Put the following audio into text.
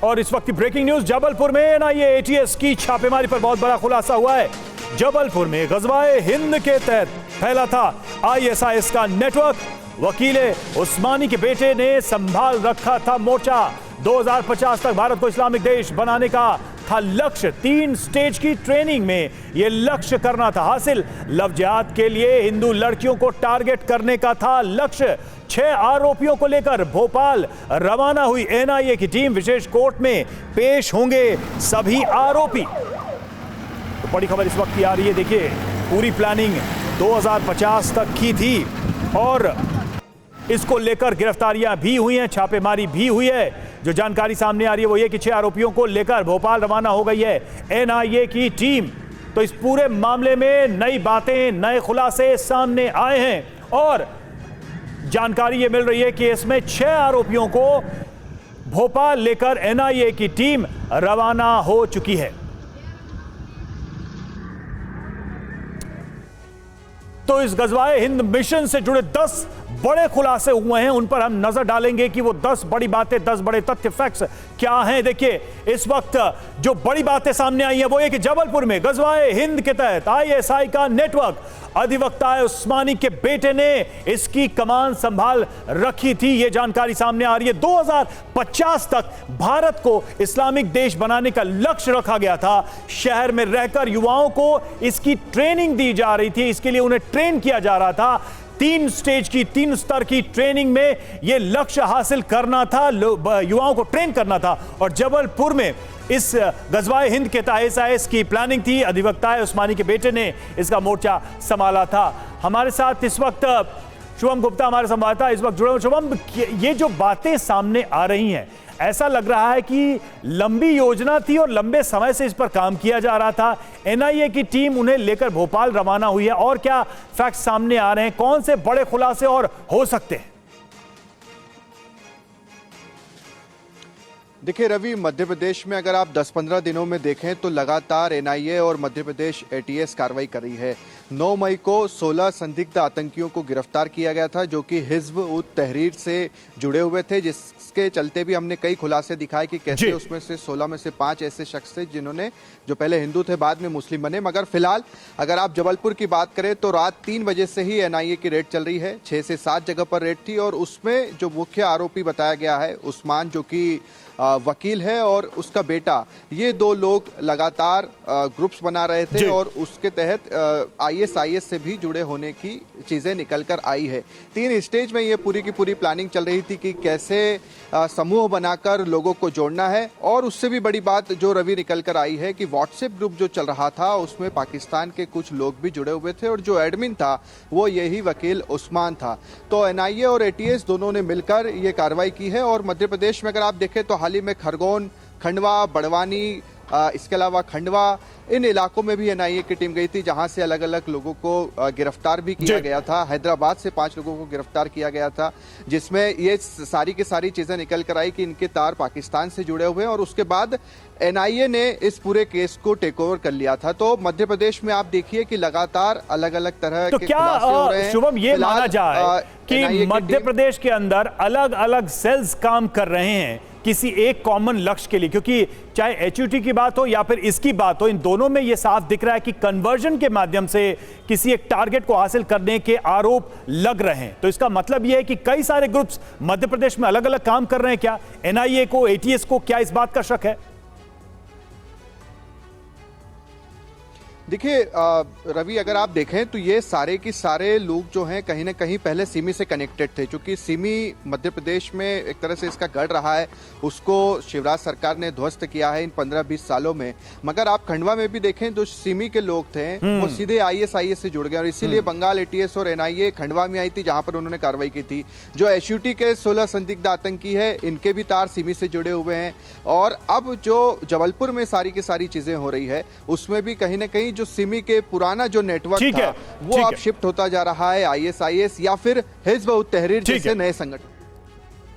और इस वक्त की ब्रेकिंग न्यूज, जबलपुर में एनआईए एटीएस की छापेमारी पर बहुत बड़ा खुलासा हुआ है। जबलपुर में गजवाए हिंद के तहत फैला था आईएसआईएस का नेटवर्क। वकील उस्मानी के बेटे ने संभाल रखा था मोर्चा। 2050 तक भारत को इस्लामिक देश बनाने का था लक्ष्य। 3 स्टेज की ट्रेनिंग में यह लक्ष्य करना था हासिल। लव जिहाद के लिए हिंदू लड़कियों को टारगेट करने का था लक्ष्य। 6 आरोपियों को लेकर भोपाल रवाना हुई एनआईए की टीम। विशेष कोर्ट में पेश होंगे सभी आरोपी। तो बड़ी खबर इस वक्त की आ रही है। देखिए, पूरी प्लानिंग 2050 तक की थी और इसको लेकर गिरफ्तारियां भी हुई हैं, छापेमारी भी हुई है। जो जानकारी सामने आ रही है वो ये कि 6 आरोपियों को लेकर भोपाल रवाना हो गई है एनआईए की टीम। तो इस पूरे मामले में नई बातें, नए खुलासे सामने आए हैं और जानकारी ये मिल रही है कि इसमें 6 आरोपियों को भोपाल लेकर एनआईए की टीम रवाना हो चुकी है। तो इस गजवाए हिंद मिशन से जुड़े 10 बड़े खुलासे हुए हैं, उन पर हम नजर डालेंगे कि वो 10 बड़ी बातें, 10 बड़े तथ्य, फैक्ट्स क्या हैं। देखिए, इस वक्त जो बड़ी बातें सामने आई हैं वो ये कि जबलपुर में गजवाए हिंद के तहत आईएसआई का नेटवर्क, अधिवक्ता उस्मानी के बेटे ने इसकी कमान संभाल रखी थी। यह जानकारी सामने आ रही है। 2050 तक भारत को इस्लामिक देश बनाने का लक्ष्य रखा गया था। शहर में रहकर युवाओं को इसकी ट्रेनिंग दी जा रही थी, इसके लिए उन्हें ट्रेन किया जा रहा था। 3 स्टेज की, 3 स्तर की ट्रेनिंग में यह लक्ष्य हासिल करना था, युवाओं को ट्रेन करना था। और जबलपुर में इस गजवाए हिंद के तहत आईएसआईएस की प्लानिंग थी। अधिवक्ता उस्मानी के बेटे ने इसका मोर्चा संभाला था। हमारे साथ इस वक्त शुभम गुप्ता हमारे संवाददाता इस वक्त जुड़े हुए। शुभम, ये जो बातें सामने आ रही हैं, ऐसा लग रहा है कि लंबी योजना थी और लंबे समय से इस पर काम किया जा रहा था। एनआईए की टीम उन्हें लेकर भोपाल रवाना हुई है। और क्या फैक्ट्स सामने आ रहे हैं? कौन से बड़े खुलासे और हो सकते हैं? देखिए रवि, मध्य प्रदेश में अगर आप 10-15 दिनों में देखें तो लगातार एनआईए और मध्य प्रदेश एटीएस कार्रवाई कर रही है। 9 मई को 16 संदिग्ध आतंकियों को गिरफ्तार किया गया था जो कि हिज्ब उत तहरीर से जुड़े हुए थे, जिसके चलते भी हमने कई खुलासे दिखाए कि कैसे उसमें से 16 में से 5 ऐसे शख्स थे जिन्होंने, जो पहले हिंदू थे बाद में मुस्लिम बने। मगर फिलहाल अगर आप जबलपुर की बात करें तो रात 3 बजे से ही एनआईए की रेड चल रही है। 6 से 7 जगह पर रेड थी और उसमें जो मुख्य आरोपी बताया गया है उस्मान, जो कि वकील है, और उसका बेटा, ये 2 लोग लगातार ग्रुप्स बना रहे थे और उसके तहत आईएसआईएस से भी जुड़े होने की चीजें निकल कर आई है। 3 स्टेज में ये पूरी की पूरी प्लानिंग चल रही थी कि कैसे समूह बनाकर लोगों को जोड़ना है। और उससे भी बड़ी बात जो रवि निकल कर आई है कि व्हाट्सएप ग्रुप जो चल रहा था उसमें पाकिस्तान के कुछ लोग भी जुड़े हुए थे और जो एडमिन था वो यही वकील उस्मान था। तो एनआईए और एटीएस दोनों ने मिलकर ये कार्रवाई की है। और मध्य प्रदेश में अगर आप देखें तो हाल ही में खरगोन, खंडवा, बड़वानी, इसके अलावा खंडवा, इन इलाकों में भी एनआईए की टीम गई थी जहां से अलग अलग लोगों को गिरफ्तार भी किया गया था। हैदराबाद से 5 लोगों को गिरफ्तार किया गया था, जिसमें ये सारी की सारी चीजें निकल कर आई कि इनके तार पाकिस्तान से जुड़े हुए हैं। और उसके बाद एनआईए ने इस पूरे केस को टेक ओवर कर लिया था। तो मध्य प्रदेश में आप देखिए कि लगातार अलग अलग तरह के खुलासे हो रहे हैं। शुभम, ये माना जाए कि मध्य प्रदेश के अंदर अलग अलग सेल्स काम कर रहे हैं किसी एक कॉमन लक्ष्य के लिए, क्योंकि चाहे एचयूटी की बात हो या फिर इसकी बात हो, इन दोनों में यह साफ दिख रहा है कि कन्वर्जन के माध्यम से किसी एक टारगेट को हासिल करने के आरोप लग रहे हैं। तो इसका मतलब यह है कि कई सारे ग्रुप्स मध्य प्रदेश में अलग अलग काम कर रहे हैं। क्या एनआईए को, एटीएस को क्या इस बात का शक है? देखिए रवि, अगर आप देखें तो ये सारे की सारे लोग जो हैं कहीं ना कहीं पहले सिमी से कनेक्टेड थे, क्योंकि सिमी मध्य प्रदेश में एक तरह से इसका गढ़ रहा है। उसको शिवराज सरकार ने ध्वस्त किया है इन 15-20 सालों में। मगर आप खंडवा में भी देखें जो सिमी के लोग थे वो सीधे आईएसआईएस से जुड़ गए और इसीलिए बंगाल एटीएस और एनआईए खंडवा में आई थी जहां पर उन्होंने कार्रवाई की थी। जो एचयूटी के 16 संदिग्ध आतंकी है, इनके भी तार सिमी से जुड़े हुए हैं। और अब जो जबलपुर में सारी की सारी चीजें हो रही है उसमें भी कहीं ना कहीं जो सिमी के पुराना जो नेटवर्क था वो अब शिफ्ट होता जा रहा है आईएसआईएस या फिर हिज्ब उत तहरीर जैसे नए संगठन।